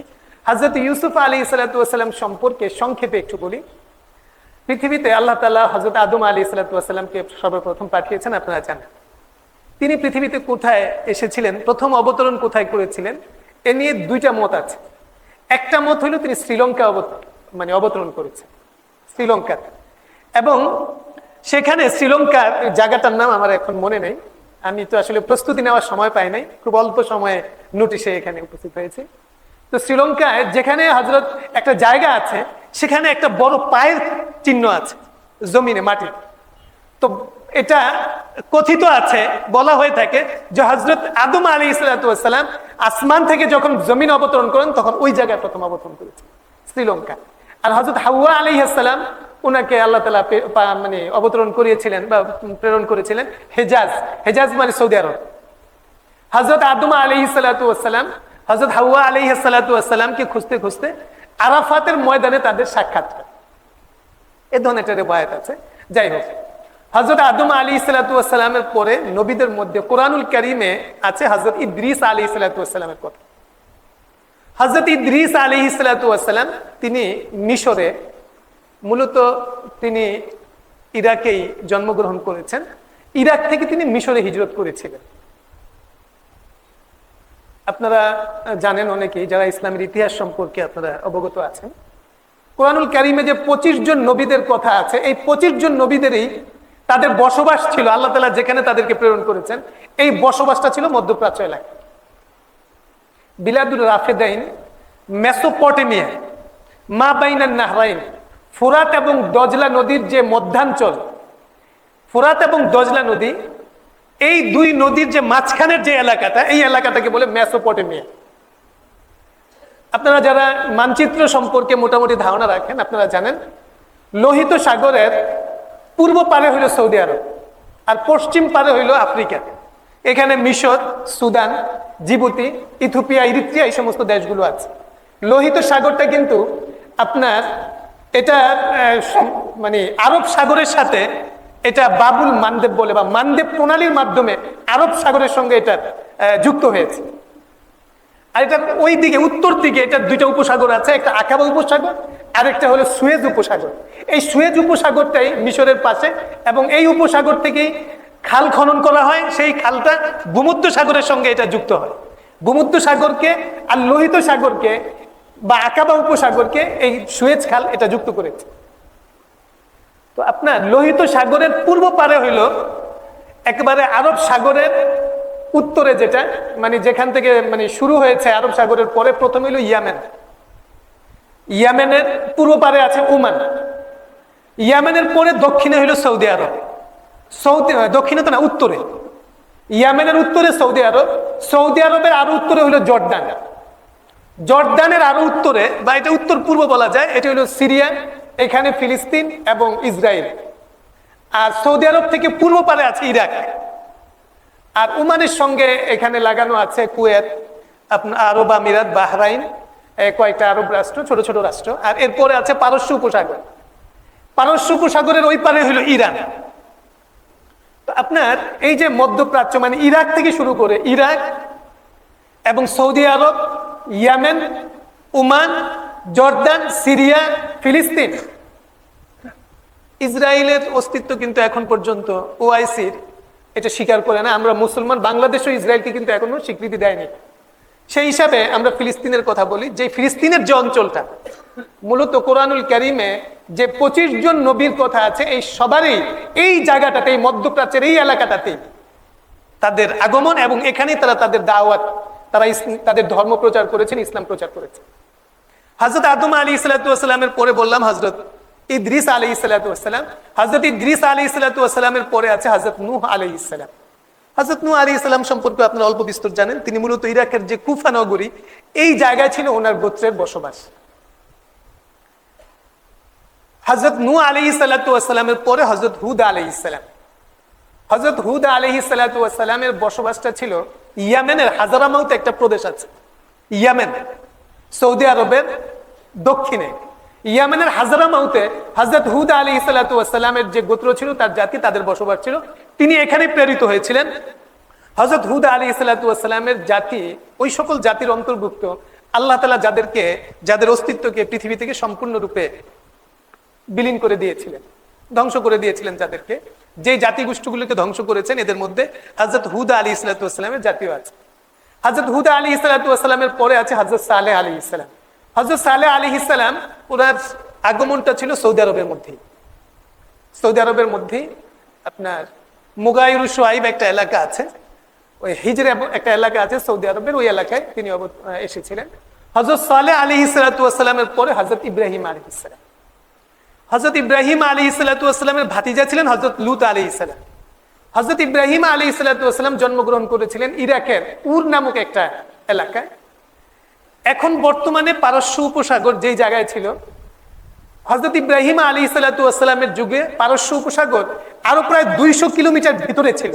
হযরত ইউসুফ আলাইহিস সালাতু ওয়াস সালাম সম্পর্কে সংক্ষেপে একটু বলি। পৃথিবীতে আল্লাহ তাআলা হযরত আদম আলাইহিস সালাতু ওয়াস সালামকে সর্বপ্রথম পাঠিয়েছেন, আপনারা জানেন। তিনি পৃথিবীতে কোথায় এসেছিলেন, প্রথম অবতরণ কোথায় করেছিলেন, এ নিয়ে দুইটা মত আছে। একটা মত হলো তিনি শ্রীলঙ্কা অবতরণ করেছেন, শ্রীলঙ্কা। এবং সেখানে শ্রীলঙ্কার জায়গাটার নাম আমার এখন মনে নেই, আমি তো আসলে প্রস্তুতি নেওয়ার সময় পাই নাই, খুব অল্প সময়ে নোটিশে এখানে উপস্থিত হয়েছে। তো শ্রীলঙ্কায় যেখানে হযরত একটা জায়গা আছে, সেখানে একটা বড় পায়ের চিহ্ন আছে জমিনে, মাটি। তো এটা কথিত আছে, বলা হয়ে থাকে যে হযরত আদম আলাইহিস সালাতু ওয়াস সালাম আসমান থেকে যখন জমিন অবতরণ করেন, তখন ওই জায়গায় প্রথম অবতরণ করেছেন, শ্রীলঙ্কা। আর হযরত হাওয়া আলাইহিস সালাম, ওনাকে আল্লাহ তাআলা অবতরণ করিয়েছিলেন বা প্রেরণ করেছিলেন হেজাজ। হেজাজ মানে সৌদি আরব। হযরত আদম আলাইহিস সালাতু ওয়াস সালাম হযরত হাওয়া আলাইহিস সালাতু ওয়াস সালামকে খুঁজতে খুঁজতে আরাফাতের ময়দানে তাদের সাক্ষাৎ হয়, এ ধরনের একটা রিওয়ায়াত আছে। যাই হোক, হযরত আদম আলাইহিস সালাতু ওয়াস সালামের পরে নবীদের মধ্যে কোরআনুল কারীমে আছে হযরত ইদ্রিস আলাইহিস সালাতু ওয়াস সালামের কথা। হযরত ইদ্রিস আলাইহিস সালাতু ওয়াস সালাম তিনি মিশরে, মূলত তিনি ইরাকেই জন্মগ্রহণ করেছেন। ইরাক থেকে তিনি মিশরে হিজরত করেছিলেন। আপনারা জানেন অনেকেই, যারা ইসলামের ইতিহাস সম্পর্কে আপনারা অবগত আছেন, কোরআনুল কারীমে যে 25 জন নবীদের কথা আছে, এই 25 জন নবীদেরই তাদের বসবাস ছিল, আল্লাহ তাআলা যেখানে তাদেরকে প্রেরণ করেছেন, এই বসবাসটা ছিল মধ্যপ্রাচ্য এলাকায়, বিলাদুল রাফেদাইন, মেসোপটেমিয়া, মা বাইনান নাহরাইন, ফোরাত এবং দজলা নদীর যে মধ্যাঞ্চল, ফোরাত এবং দজলা নদী, এই দুই নদীর যে মাঝখানের যে এলাকাটা, এই এলাকাটাকে বলে মেসোপটেমিয়া। আপনারা যারা মানচিত্র সম্পর্কে মোটামুটি ধারণা রাখেন, আপনারা জানেন লোহিত সাগরের পূর্ব পারে হইল সৌদি আরব, আর পশ্চিম পারে হইল আফ্রিকা। এখানে মিশর, সুদান, জিবুতি, ইথিওপিয়া, ইরিত্রিয়া, এই সমস্ত দেশগুলো আছে। লোহিত সাগরটা কিন্তু আপনার এটা আরব সাগরের সাথে এটা বাবুল মানদেব বলে, বা মানদেব প্রণালীর মাধ্যমে আরব সাগরের সঙ্গে এটা যুক্ত হয়েছে। আর এটা ওই দিকে উত্তর দিকে এটা দুইটা উপসাগর আছে, একটা আকাবা উপসাগর আর একটা হলো সুয়েজ উপসাগর। এই সুয়েজ উপসাগরটাই মিশরের পাশে, এবং এই উপসাগর থেকেই খাল খনন করা হয়, সেই খালটা ভূমধ্য সাগরের সঙ্গে এটা যুক্ত হয়। ভূমধ্য সাগরকে আর লোহিত সাগরকে বা আকাবা উপসাগরকে এই সুয়েজ খাল এটা যুক্ত করেছে। তো আপনার লোহিত সাগরের পূর্ব পারে হইল একেবারে আরব সাগরের উত্তরে, যেটা যেখান থেকে শুরু হয়েছে আরব সাগরের পরে, প্রথম হইল ইয়ামেন। ইয়ামেনের পূর্ব পারে আছে ওমান। ইয়ামেনের পরে দক্ষিণে হইল সৌদি আরব। দক্ষিণে তো না, উত্তরে। ইয়ামেনের উত্তরে সৌদি আরব, সৌদি আরবের আরো উত্তরে হইল জর্ডান, জর্ডানের আরো উত্তরে, বা এটা উত্তর পূর্ব বলা যায়, এটা হলো সিরিয়া, এখানে ফিলিস্তিন এবং ইসরায়েল। আর সৌদি আরব থেকে পূর্ব পারে আছে ইরাক, আর ওমানের সঙ্গে এখানে লাগানো আছে কুয়েত, আপনার আরব আমিরাত, বাহরাইন, কয়েকটা আরব রাষ্ট্র, ছোট ছোট রাষ্ট্র। আর এরপরে আছে পারস্য উপসাগর। পারস্য উপসাগরের ওই পারে হইল ইরান। তো আপনার এই যে মধ্যপ্রাচ্য, ইরাক থেকে শুরু করে ইরাক এবং সৌদি আরব, ইয়ামেন, ওমান, জর্দান, সিরিয়া, ফিলিস্তিন। ইসরায়েলের অস্তিত্ব কিন্তু এখন পর্যন্ত ওআইসির এটা স্বীকার করে না। আমরা মুসলমান, বাংলাদেশও ইসরায়েলকে কিন্তু এখনো স্বীকৃতি দেয়নি। সেই হিসাবে আমরা ফিলিস্তিনের কথা বলি, যে ফিলিস্তিনের যে অঞ্চলটা, মূলত কোরআনুল কারীমে যে 25 জন নবীর কথা আছে, এই সবারই এই জায়গাটাতে, এই মধ্যপ্রাচ্যের এই এলাকাটাতে তাদের আগমন, এবং এখানেই তারা তাদের দাওয়াত, তারা তাদের ধর্ম প্রচার করেছেন, ইসলাম প্রচার করেছেন। হযরত আদম আলাইহিস সালাতু ওয়াস সালামের পরে বললাম হযরত ইদ্রিস আলাইহিস সালাতু ওয়াস সালাম। হযরত ইদ্রিস আলাইহিস সালাতু ওয়াস সালামের পরে আছে হযরত নূহ আলাইহিস সালাম। হযরত নূহ আলাইহিস সালাম সম্পর্কে আপনারা অল্প বিস্তর জানেন। তিনি মূলত ইরাকের যে কুফা নগরী, এই জায়গায় ছিল ওনার গোত্রের বসবাস। হযরত নূহ আলাইহিস সালাতু ওয়াস সালামের পরে হযরত হুদ আলাইহিস সালাম। হযরত হুদ আলাইহিস সালাতু ওয়াস সালামের বসবাসটা ছিল ইয়ামেনের হাজারামাউত, একটা প্রদেশ আছে ইয়ামেন, সৌদি আরবের দক্ষিণে। ইয়ামেনের হাজারামাউতে হযরত হুদ আলাইহিস সালাতু ওয়াস সালামের যে গোত্র ছিল, তার জাতি, তাদের বসবাস ছিল। তিনি এখানে প্রেরিত হয়েছিলেন। হযরত হুদ আলাইহিস সালাতু ওয়াস সালামের জাতি ওই সকল জাতির অন্তর্ভুক্ত আল্লাহ তাআলা যাদের অস্তিত্বকে পৃথিবী থেকে সম্পূর্ণরূপে বিলীন করে দিয়েছিলেন, ধ্বংস করে দিয়েছিলেন, যাদেরকে যে জাতিগোষ্ঠীগুলোকে ধ্বংস করেছেন এদের মধ্যে হযরত হুদ আলাইহিস সালাতু ওয়াস সালামের জাতিও আছে। হযরত হুদ আলাইহিস সালাতু ওয়াস সালামের পরে আছে হযরত সালেহ আলাইহিস সালাম। হযরত সালেহ আলাইহিস সালাম ওনার আগমনটা ছিল সৌদি আরবের মধ্যেই। সৌদি আরবের মধ্যেই আপনার মুগাইরু শুআইব একটা এলাকা আছে, ওই হিজরে একটা এলাকা আছে সৌদি আরবের, ওই এলাকায় তিনি এসেছিলেন। হযরত সালেহ আলাইহিস সালাতু ওয়াস সালামের পরে হযরত ইব্রাহিম আলাইহিস সালাম। হযরত ইব্রাহিম আলাইহিস সালাতু ওয়াস সালামের ভাতিজা ছিলেন হযরত লূত আলাইহিস সালাম। হযরত ইব্রাহিম আলাইহিস সালাতু ওয়াস সালাম জন্মগ্রহণ করেছিলেন ইরাকের উর নামক একটা এলাকায়। এখন বর্তমানে পারস্য উপসাগর যেই জায়গায় ছিল, হযরত ইব্রাহিম আলাইহিস সালাতু ওয়াস সালামের যুগে পারস্য উপসাগর আরো প্রায় 200 কিলোমিটার ভিতরে ছিল,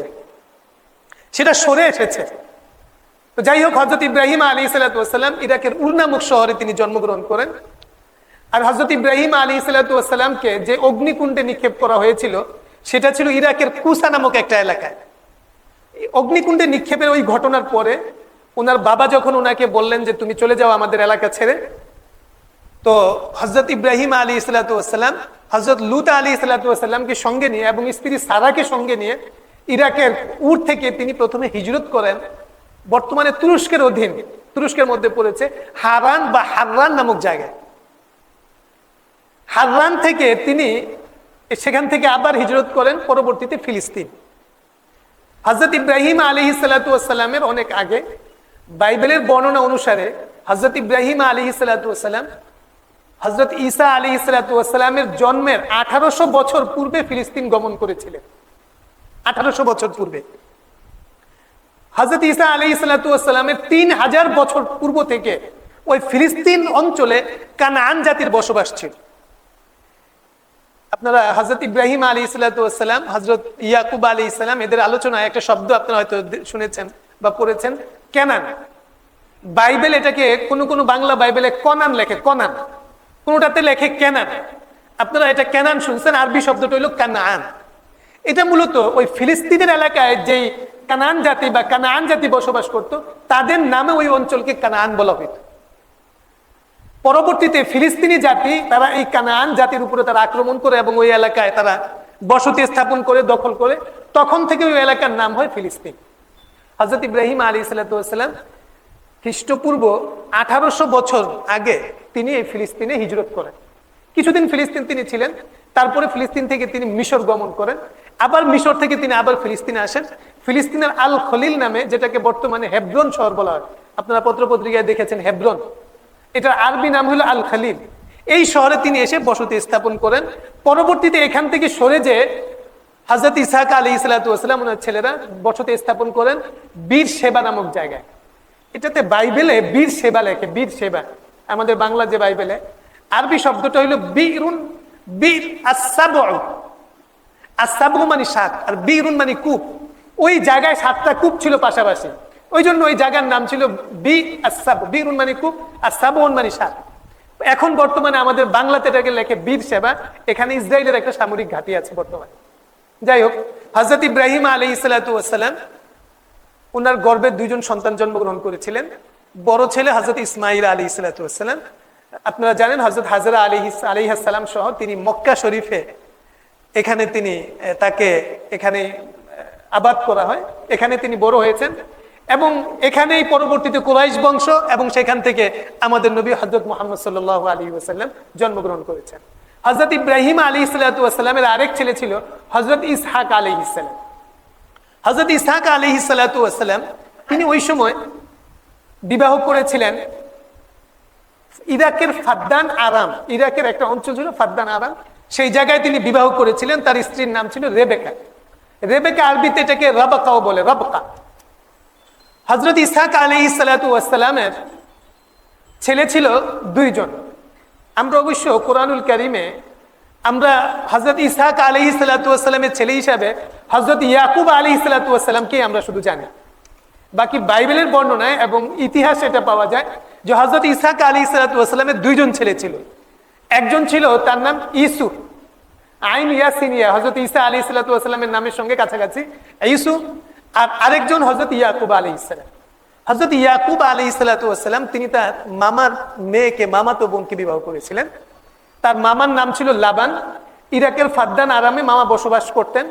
সেটা সরে এসেছে। তো যাই হোক, হযরত ইব্রাহিম আলাইহিস সালাতু ওয়াস সালাম ইরাকের উর নামক শহরে তিনি জন্মগ্রহণ করেন। আর হযরত ইব্রাহিম আলাইহিস সালাতু ওয়াস সালামকে যে অগ্নিকুণ্ডে নিক্ষেপ করা হয়েছিল সেটা ছিল ইরাকের কুসা নামক একটা এলাকায়। অগ্নিকুণ্ডে নিক্ষেপের ওই ঘটনার পরে ওনার বাবা যখন ওনাকে বললেন যে তুমি চলে যাও আমাদের এলাকা ছেড়ে, তো হযরত ইব্রাহিম আলাইহিস সালাতু ওয়াস সালাম হযরত লূত আলাইহিস সালাতু ওয়াস সালামকে সঙ্গে নিয়ে এবং স্ত্রী সারাকে সঙ্গে নিয়ে ইরাকের উর থেকে তিনি প্রথমে হিজরত করেন বর্তমানে তুরস্কের অধীন, তুরস্কের মধ্যে পড়েছে হারান বা হাররান নামক জায়গায়। হাররান থেকে তিনি সেখান থেকে আবার হিজরত করেন পরবর্তীতে ফিলিস্তিন। হযরত ইব্রাহিম আলাইহিস সালাতু ওয়াস সালামের অনেক আগে বাইবেলের বর্ণনা অনুসারে হযরত ইব্রাহিম আলাইহিস সালাতু ওয়াস সালাম হযরত ঈসা আলাইহিস সালাতু ওয়াস সালামের জন্মের 1800 বছর পূর্বে ফিলিস্তিন গমন করেছিলেন। 1800 বছর পূর্বে হযরত ঈসা আলাইহিস সালাতু ওয়াস সালামের 3000 বছর পূর্ব থেকে ওই ফিলিস্তিন অঞ্চলে কানাআন জাতির বসবাস ছিল। আপনারা হযরত ইব্রাহিম আলাইহিস সালাতু ওয়াস সালাম, হযরত ইয়াকুব আলাইহিস সালাম, এদের আলোচনায় একটা শব্দ আপনারা হয়তো শুনেছেন বা পড়েছেন, কেনান। বাইবেল এটাকে কোন বাংলা বাইবেলে কনান লেখে, কনান, কোনটাতে লেখে কেনান। আপনারা এটা কেনান শুনছেন, আরবি শব্দটা হলো কানাআন। এটা মূলত ওই ফিলিস্তিনের এলাকায় যেই কানান জাতি বা কানাআন জাতি বসবাস করত তাদের নামে ওই অঞ্চলকে কানাআন বলা হইত। পরবর্তীতে ফিলিস্তিনি জাতি তারা এই কানাআন জাতির উপরে তারা আক্রমণ করে এবং ওই এলাকায় তারা বসতি স্থাপন করে, দখল করে, তখন থেকে ওই এলাকার নাম হয় ফিলিস্তিন। হযরত ইব্রাহিম আলাইহিস সালাতু ওয়াস সালাম খ্রিস্টপূর্ব 1800 বছর আগে তিনি এই ফিলিস্তিনে হিজরত করেন। কিছুদিন ফিলিস্তিন তিনি ছিলেন, তারপরে ফিলিস্তিন থেকে তিনি মিশর গমন করেন, আবার মিশর থেকে তিনি আবার ফিলিস্তিনে আসেন। ফিলিস্তিনের আল খলিল নামে, যেটাকে বর্তমানে হেব্রন শহর বলা হয়, আপনারা পত্রপত্রিকায় দেখেছেন হেব্রন, এটার আরবি নাম হলো আল খলিল। এই শহরে তিনি এসে বসতি স্থাপন করেন। পরবর্তীতে এখান থেকে সরে যে হযরত ইসহাক আলাইহিস সালাতু ওয়াস সালাম ওনার ছেলেরা বসতি স্থাপন করেন বীর সেবা নামক জায়গায়। এটাতে বাইবেলে বীর সেবা লেখে, বীর সেবা। আমাদের বাংলা যে বাইবেলে আরবি শব্দটা হলো বীরুন, বীর আস-সাবউ, আস-সাবউ মানে 7 আর বীরুন মানে কূপ। ওই জায়গায় 7টা কূপ ছিল পাশাপাশি, ওই জন্য ওই জায়গার নাম ছিল বীর আস-সাবউ। বীরুন মানে কূপ আর সাবউন মানে 7। এখন বর্তমানে আমাদের বাংলাতে এটাকে লেখে বীর সেবা। এখানে ইসরায়েলের একটা সামরিক ঘাঁটি আছে বর্তমানে। যাই হোক, হযরত ইব্রাহিম আলাইহিস সালাতু ওয়াস সালাম ওনার গর্ভে 2 জন সন্তান জন্মগ্রহণ করেছিলেন। বড় ছেলে হযরত ইসমাঈল আলাইহিস সালাতু ওয়াস সালাম। আপনারা জানেন হযরত হাজরা আলাইহিস সালাম সহ তিনি মক্কা শরীফে এখানে তিনি তাকে এখানে আবাদ করা হয়, এখানে তিনি বড় হয়েছেন এবং এখানেই পরবর্তীতে কুরাইশ বংশ এবং সেখান থেকে আমাদের নবী হযরত মুহাম্মদ সাল্লাল্লাহু আলাইহি ওয়াসাল্লাম জন্মগ্রহণ করেছেন। হযরত ইব্রাহিম আলাইহিস সালাতু ওয়াস সালামের আরেক ছেলে ছিল হযরত ইসহাক আলাইহিস সালাম। হযরত ইসহাক আলাইহিস সালাতু ওয়াস সালাম তিনি ওই সময় বিবাহ করেছিলেন ইরাকের ফাদ্দান আরাম, ইরাকের একটা অঞ্চল ছিল ফাদ্দান আরাম, সেই জায়গায় তিনি বিবাহ করেছিলেন। তার স্ত্রীর নাম ছিল রেবেকা। রেবেকা আরবিতে এটাকে রাবকাও বলে, রাবকা। হযরত ইসহাক আলাইহিস সালাতু ওয়াস সালামের ছেলে ছিল 2 জন। আমরা অবশ্য কোরআনুল কারীমে আমরা হযরত ইসহাক আলাইহিস সালাতু ওয়াস সালামের ছেলে হিসাবে হযরত ইয়াকুব আলাইহিস সালাতু ওয়াস সালামকে আমরা শুধু জানি। বাকি বাইবেলের বর্ণনায় এবং ইতিহাসে এটা পাওয়া যায় যে হযরত ইসহাক আলাইহিস সালাতু ওয়াস সালামের 2 জন ছেলে ছিল। একজন ছিল তার নাম ইউসুফ আইন ইয়াসিনিয়া হযরত ঈসা আলাইহিস সালাতু ওয়াস সালামের নামের সঙ্গে কাছাকাছি ইউসুফ। আর আরেকজন হযরত ইয়াকুব আলাইহিস সালাম। হযরত ইয়াকুব আলাইহিস সালাতু ওয়াস সালাম তিনি তার মামার মেয়েকে, মামাতো বোনকে বিবাহ করেছিলেন। তার মামার নাম ছিল লাবান। ইরাকের ফাদ্দান আরামে মামা বসবাস করতেন।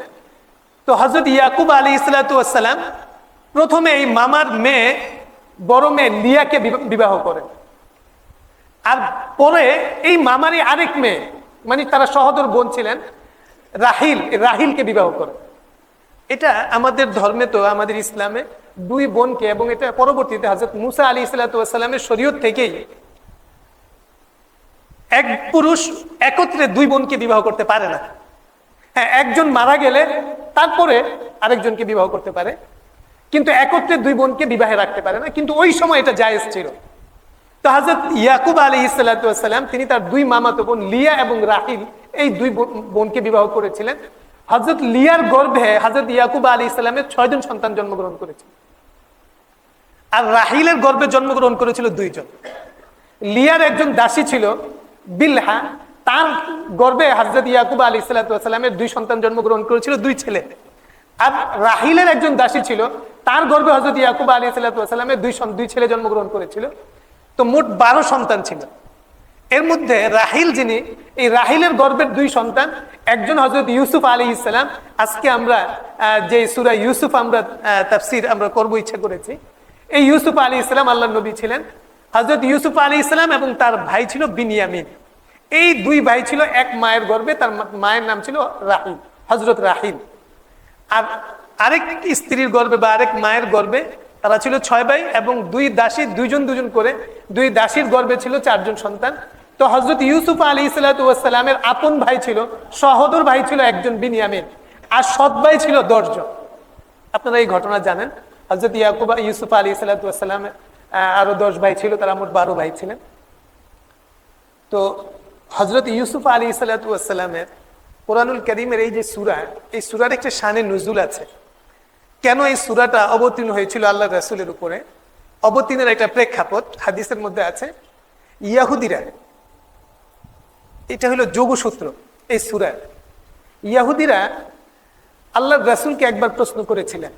তো হযরত ইয়াকুব আলাইহিস সালাতু ওয়াস সালাম প্রথমে এই মামার মেয়ে, বড় মেয়ে লিয়াকে বিবাহ করেন। আর পরে এই মামারই আরেক মেয়ে, মানে তারা সহোদর বোন ছিলেন, রাহিলকে বিবাহ করেন। এটা আমাদের ধর্মে, তো আমাদের ইসলামে দুই বোনকে, এবং এটা পরবর্তীতে হযরত মুসা আলাইহিস সালাতু ওয়াস সালামের শরীয়ত থেকেই এক পুরুষ একত্রে দুই বোনকে বিবাহ করতে পারে না। হ্যাঁ, একজন মারা গেলে তারপরে আরেকজনকে বিবাহ করতে পারে, কিন্তু একত্রে দুই বোনকে বিবাহে রাখতে পারে না। কিন্তু ওই সময় এটা জায়েজ ছিল। তো হযরত ইয়াকুব আলাইহিস সালাতু ওয়াস সালাম তিনি তার দুই মামাতো বোন লিয়া এবং রাহিল, এই দুই বোনকে বিবাহ করেছিলেন। হযরত লিয়ার গর্ভে হযরত ইয়াকুব আলাইহিস সালামের 6 জন সন্তান জন্মগ্রহণ করেছিল, আর রাহিলের গর্ভে জন্মগ্রহণ করেছিল 2 জন। লিয়ার একজন দাসী ছিল বিলহা, তার গর্ভে হযরত ইয়াকুব আলাইহিস সালাতু ওয়াস সালামের 2 সন্তান জন্মগ্রহণ করেছিল, 2 ছেলে। আর রাহিলের একজন দাসী ছিল, তার গর্ভে হযরত ইয়াকুব আলাইহিস সালাতু ওয়াস সালামের 2 ছেলে জন্মগ্রহণ করেছিল। তো মোট 12 সন্তান ছিল। এর মধ্যে রাহিল, যিনি, এই রাহিলের গর্ভের 2 সন্তান, একজন হযরত ইউসুফ আলাইহিস সালাম। আজকে আমরা যে সূরা ইউসুফ আমরা তাফসীর আমরা করব ইচ্ছা করেছি, এই ইউসুফ আলাইহিস সালাম আল্লাহর নবী ছিলেন। হযরত ইউসুফ আলাইহিস সালাম এবং তার ভাই ছিল বিনিয়ামিন। এই 2 ভাই ছিল এক মায়ের গর্ভে, তার মায়ের নাম ছিল রাহিল, হযরত রাহিল। আর আরেক স্ত্রীর গর্ভে বা আরেক মায়ের গর্ভে তারা ছিল 6 ভাই, এবং 2 দাসী, 2 করে 2 দাসীর গর্ভে ছিল 4 জন সন্তান। তো হযরত ইউসুফ আলাইহিস সালাতু ওয়াস সালামের আপন ভাই ছিল, সহোদর ভাই ছিল একজন বিনিয়ামিন, আর সৎ ভাই ছিল 10 জন। আপনারা এই ঘটনা জানেন। হযরত ইউসুফ আলাইহিস সালাতু ওয়াস সালামের আরো 10 ভাই ছিল, তারা মোট 12 ভাই ছিলেন। তো হযরত ইউসুফ আলাইহিস সালাতু ওয়াস সালামের কোরআনুল কারীমের এই যে সূরা, এই সূরার একটা শানে নুজুল আছে। কেন এই সূরাটা অবতীর্ণ হয়েছিল আল্লাহর রাসূলের উপরে, অবতীর্ণের একটা প্রেক্ষাপট হাদিসের মধ্যে আছে। ইয়াহুদিরা, এটা হলো যোগসূত্র এই সূরার। ইয়াহুদিরা আল্লাহর রাসূলকে একবার প্রশ্ন করেছিলেন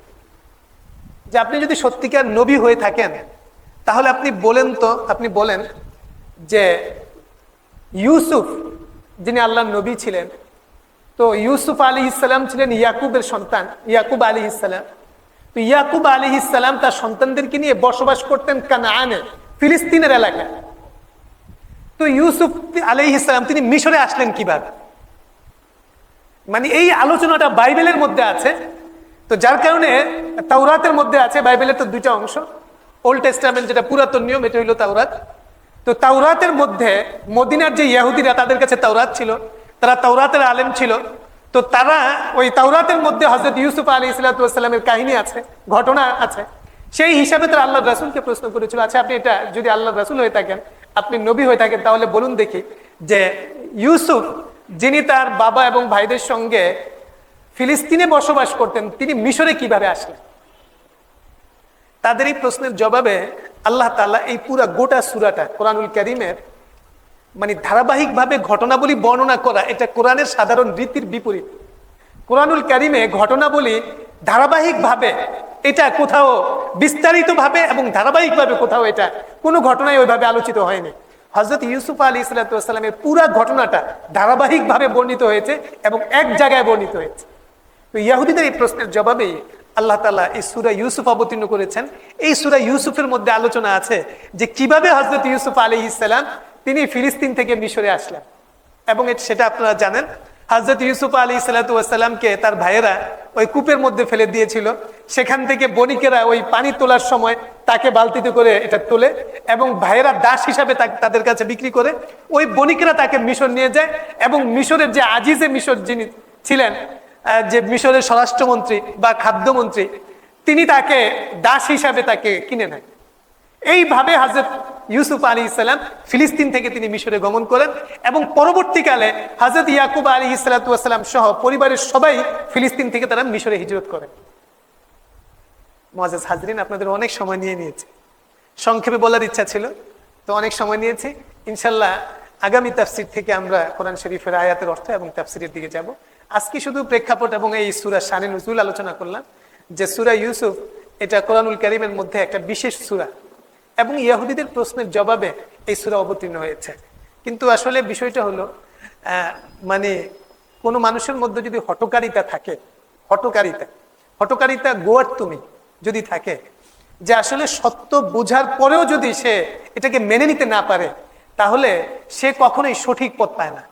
যে আপনি যদি সত্যিকার নবী হয়ে থাকেন, তাহলে আপনি বলেন যে ইউসুফ যিনি আল্লাহর নবী ছিলেন, তো ইউসুফ আলাইহিস সালাম ছিলেন ইয়াকুবের সন্তান, ইয়াকুব আলাইহিস সালাম। তো ইয়াকুব আলাইহিস সালাম তার সন্তানদেরকে নিয়ে বসবাস করতেন কানানে, ফিলিস্তিনের এলাকায়। তো ইউসুফ আলাইহিস সালাম তিনি মিশরে আসলেন কিভাবে? মানে এই আলোচনাটা বাইবেলের মধ্যে আছে। তো যার কারণে তাওরাতের মধ্যে আছে, বাইবেলের তো 2টা অংশ, ওল্ড টেস্টামেন্ট যেটা পুরাতন নিয়ম, এটা হইলো তাওরাত। তো তাওরাতের মধ্যে মদিনার যে ইহুদিরা, তাদের কাছে তাওরাত ছিল, তারা তাওরাতের আলেম ছিল। তো তারা ওই তাওরাতের মধ্যে হযরত ইউসুফ আলাইহিস সালামের কাহিনী আছে, ঘটনা আছে। সেই হিসাবে তারা আল্লাহর রাসূলকে প্রশ্ন করেছিল, আচ্ছা আপনি এটা যদি আল্লাহর রাসূল হয়ে থাকেন, আপনি নবী হয়ে থাকেন, তাহলে বলুন দেখি যে ইউসুফ যিনি তার বাবা এবং ভাইদের সঙ্গে ফিলিস্তিনে বসবাস করতেন, তিনি মিশরে কিভাবে আসলেন? তাদের এই প্রশ্নের জবাবে আল্লাহ তাআলা এই পুরা গোটা সূরাটা, কোরআনুল কারীমের মানে ধারাবাহিকভাবে ঘটনাবলী বর্ণনা করা, এটা কোরআনের সাধারণ রীতির বিপরীত। কোরআনুল কারীমে ঘটনাবলী ধারাবাহিকভাবে, এটা কোথাও বিস্তারিতভাবে এবং ধারাবাহিকভাবে কোথাও এটা কোনো ঘটনায় ওইভাবে আলোচিত হয়নি। হযরত ইউসুফ আলাইহিস সালামের পুরা ঘটনাটা ধারাবাহিকভাবে বর্ণিত হয়েছে এবং এক জায়গায় বর্ণিত হয়েছে। তো ইহুদিদের এই প্রশ্নের জবাবে আল্লাহ তাআলা এই সূরা ইউসুফ অবতীর্ণ করেছেন। এই সূরা ইউসুফের মধ্যে আলোচনা আছে যে কিভাবে হযরত ইউসুফ আলাইহিস সালাম তিনি ফিলিস্তিন থেকে মিশরে আসলেন, এবং সেটা আপনারা জানেন। হযরত ইউসুফ আলাইহিস সালামকে তার ভাইয়েরা ওই কূপের মধ্যে ফেলে দিয়েছিল। সেখান থেকে বণিকেরা ওই পানি তোলার সময় তাকে বালতিতে করে এটা তোলে, এবং ভাইয়েরা দাস হিসাবে তাদের কাছে বিক্রি করে। ওই বণিকেরা তাকে মিশর নিয়ে যায়, এবং মিশরের যে আজিজে মিশর যিনি ছিলেন, যে মিশরের স্বরাষ্ট্রমন্ত্রী বা খাদ্যমন্ত্রী, তিনি তাকে দাস হিসাবে তাকে কিনে নেন। এইভাবে হযরত ইউসুফ আলাইহিস সালাম ফিলিস্তিন থেকে তিনি মিশরে গমন করেন, এবং পরবর্তীকালে হযরত ইয়াকুব আলাইহিস সালাম সহ পরিবারের সবাই ফিলিস্তিন থেকে তারা মিশরে হিজরত করেন। মুআজ্জাজ হাজরিন, আপনাদের অনেক সময় নিয়ে নিয়েছি, সংক্ষেপে বলার ইচ্ছা ছিল, তো অনেক সময় নিয়েছি। ইনশাল্লাহ আগামী তাফসির থেকে আমরা কোরআন শরীফের আয়াতের অর্থ এবং তাফসিরের দিকে যাব। আজকে শুধু প্রেক্ষাপট এবং এই সূরা শানে নুজুল আলোচনা করলাম, যে সূরা ইউসুফ এটা কোরআনুল কারীমের মধ্যে একটা বিশেষ সূরা এবং ইহুদিদের প্রশ্নের জবাবে এই সূরা অবতীর্ণ হয়েছে। কিন্তু আসলে বিষয়টা হলো মানে কোনো মানুষের মধ্যে যদি হঠকারিতা থাকে, হঠকারিতা গোয়ার তুমি যদি থাকে, যে আসলে সত্য বোঝার পরেও যদি সে এটাকে মেনে নিতে না পারে, তাহলে সে কখনোই সঠিক পথ পায় না।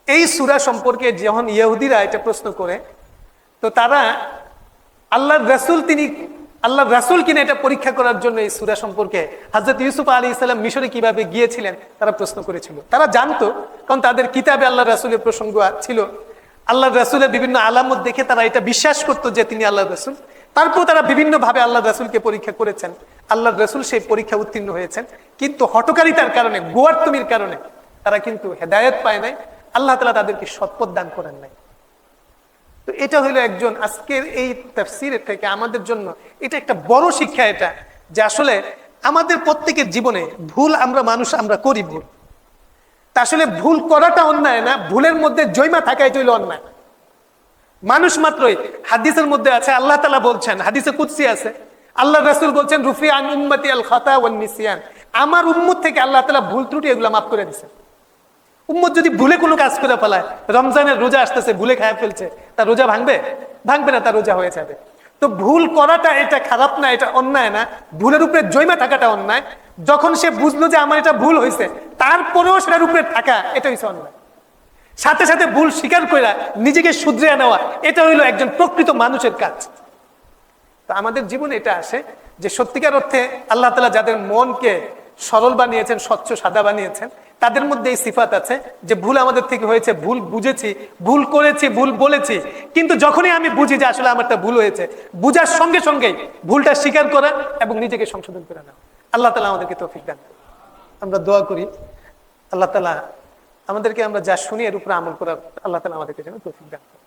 এই সূরা সম্পর্কে যখন ইহুদিরা এটা প্রশ্ন করে, তো তারা আল্লাহর রাসূল কিনা এটা পরীক্ষা করার জন্য এই সূরা সম্পর্কে হযরত ইউসুফ আলাইহিস সালাম মিশরে কিভাবে গিয়েছিলেন তারা প্রশ্ন করেছিল। তারা জানতো, কারণ তাদের কিতাবে আল্লাহর রাসূলের প্রসঙ্গ ছিল। আল্লাহর রাসূলের বিভিন্ন আলামত দেখে তারা এটা বিশ্বাস করতো যে তিনি আল্লাহর রাসূল। তারপর তারা বিভিন্ন ভাবে আল্লাহর রাসূলকে পরীক্ষা করেছেন, আল্লাহর রাসূল সেই পরীক্ষা উত্তীর্ণ হয়েছেন। কিন্তু হঠকারিতার কারণে, গোয়ার্তুমির কারণে তারা কিন্তু হেদায়েত পায় নাই, আল্লাহ তাআলা তাদেরকে সৎপথ দান করেন নাই। তো এটা হলো একজন আজকের এই তাফসীরের থেকে আমাদের জন্য এটা একটা বড় শিক্ষা, এটা যে আসলে আমাদের প্রত্যেকের জীবনে ভুল আমরা করি ভুল। তা আসলে ভুল করাটা অন্যায় না, ভুলের মধ্যে জয়মা থাকা এটা হলো অন্যায়। মানুষ মাত্রই, হাদিসের মধ্যে আছে আল্লাহ তাআলা বলছেন, হাদিসে কুদসি আছে, আল্লাহ রাসূল বলছেন রুফি আন উম্মতি আল খাতা ওয়ান নিসিয়ান, আমার উম্মত থেকে আল্লাহ তাআলা ভুল ত্রুটি এগুলো মাফ করে দিয়েছেন। উম্মত যদি ভুলে কোনো কাজ করে ফেলায়, রমজানের রোজা আসতেছে, ভুলে খায় ফেলছে, তার রোজা ভাঙবে না, তার রোজা হয়ে যাবে। তো ভুল করাটা এটা খারাপ না, এটা অন্যায় না, ভুলের উপরে জয়মা থাকাটা অন্যায়। যখন সে বুঝলো যে আমার এটা ভুল হয়েছে, তারপরেও সেটার উপরে থাকা এটা হয়েছে অন্যায়। সাথে সাথে ভুল স্বীকার করে নিজেকে শুধরে নেওয়া, এটা হইলো একজন প্রকৃত মানুষের কাজ। তো আমাদের জীবনে এটা আসে যে সত্যিকার অর্থে আল্লাহ তাআলা যাদের মনকে সরল বানিয়েছেন, স্বচ্ছ সাদা বানিয়েছেন, তাদের মধ্যে এই সিফাত আছে যে ভুল আমাদের থেকে হয়েছে, ভুল বুঝেছি, ভুল করেছি, ভুল বলেছি, কিন্তু যখনই আমি বুঝি যে আসলে আমারটা ভুল হয়েছে, বুঝার সঙ্গে সঙ্গেই ভুলটা স্বীকার করা এবং নিজেকে সংশোধন করে নেওয়া। আল্লাহ তাআলা আমাদেরকে তৌফিক দান করুন। আমরা দোয়া করি আল্লাহ তাআলা আমাদেরকে, আমরা যা শুনি এর উপরে আমল করার আল্লাহ তাআলা আমাদেরকে যেন তৌফিক দান করেন।